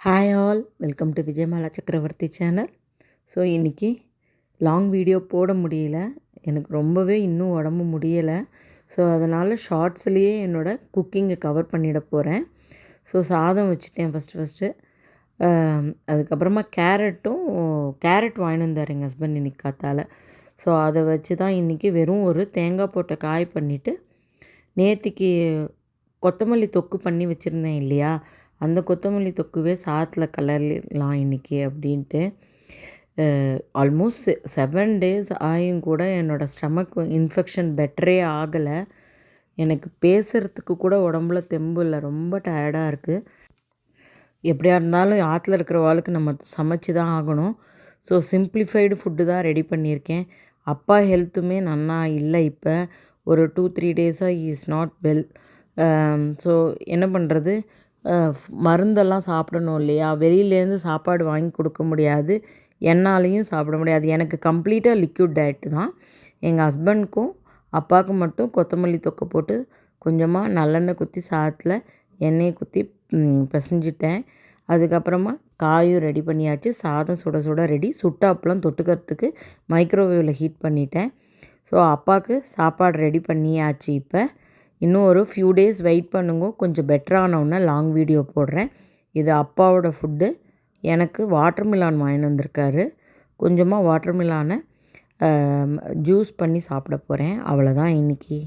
Hi all, welcome to Vijayamala சக்கரவர்த்தி channel. So இன்றைக்கி long video போட முடியல, எனக்கு ரொம்பவே இன்னும் உடம்பு முடியலை. ஸோ அதனால் ஷார்ட்ஸ்லேயே என்னோடய குக்கிங்கை கவர் பண்ணிட போகிறேன். ஸோ சாதம் வச்சுட்டேன் ஃபஸ்ட்டு. அதுக்கப்புறமா கேரட் வாங்கிட்டு வந்தார் எங்கள் ஹஸ்பண்ட் இன்றைக்கி காத்தால். ஸோ அதை வச்சு தான் இன்றைக்கி வெறும் ஒரு தேங்காய் போட்ட காய் பண்ணிவிட்டு, நேற்றுக்கு கொத்தமல்லி தொக்கு பண்ணி வச்சுருந்தேன் இல்லையா, அந்த கொத்தமல்லி தொக்குவே சாதத்தில் கலரலாம் இன்றைக்கி அப்படின்ட்டு. ஆல்மோஸ்ட் 7 days ஆகியும் கூட என்னோடய ஸ்டமக் இன்ஃபெக்ஷன் பெட்டரே ஆகலை. எனக்கு பேசுகிறதுக்கு கூட உடம்புல தெம்பு இல்லை, ரொம்ப டயர்டாக இருக்குது. எப்படியா இருந்தாலும் ஆற்றுல இருக்கிறவாளுக்கு நம்ம சமைச்சு தான் ஆகணும். ஸோ சிம்பிளிஃபைடு ஃபுட்டு தான் ரெடி பண்ணியிருக்கேன். அப்பா ஹெல்த்துமே நன்னா இல்லை, இப்போ ஒரு 2-3 days is not well. So என்ன பண்ணுறது, மருந்தெல்லாம் சாப்பிடணும் இல்லையா, வெளியிலேருந்து சாப்பாடு வாங்கி கொடுக்க முடியாது, என்னாலையும் சாப்பிட முடியாது. எனக்கு கம்ப்ளீட்டாக லிக்விட் டயட்டு தான். எங்கள் ஹஸ்பண்ட்க்கும் அப்பாவுக்கும் மட்டும் கொத்தமல்லி தொக்கை போட்டு கொஞ்சமாக நல்லெண்ணெய் குத்தி சாதத்தில் எண்ணெயை குத்தி பிசைஞ்சிட்டேன். அதுக்கப்புறமா காயும் ரெடி பண்ணியாச்சு, சாதம் சுட சுட ரெடி. சுட்டாப்பெலாம் தொட்டுக்கிறதுக்கு மைக்ரோவேவில் ஹீட் பண்ணிட்டேன். ஸோ அப்பாவுக்கு சாப்பாடு ரெடி பண்ணியாச்சு. இப்போ இன்னும் ஒரு ஃபியூ டேஸ் வெயிட் பண்ணுங்க, கொஞ்சம் பெட்டரானவுடனே லாங் வீடியோ போடுறேன். இது அப்பாவோட ஃபுட்டு. எனக்கு வாட்டர்மிலான் வாங்கிட்டு வந்திருக்காரு. கொஞ்சமாக வாட்டர்மிலானை ஜூஸ் பண்ணி சாப்பிட போகிறேன். அவ்வளோதான் இன்றைக்கி.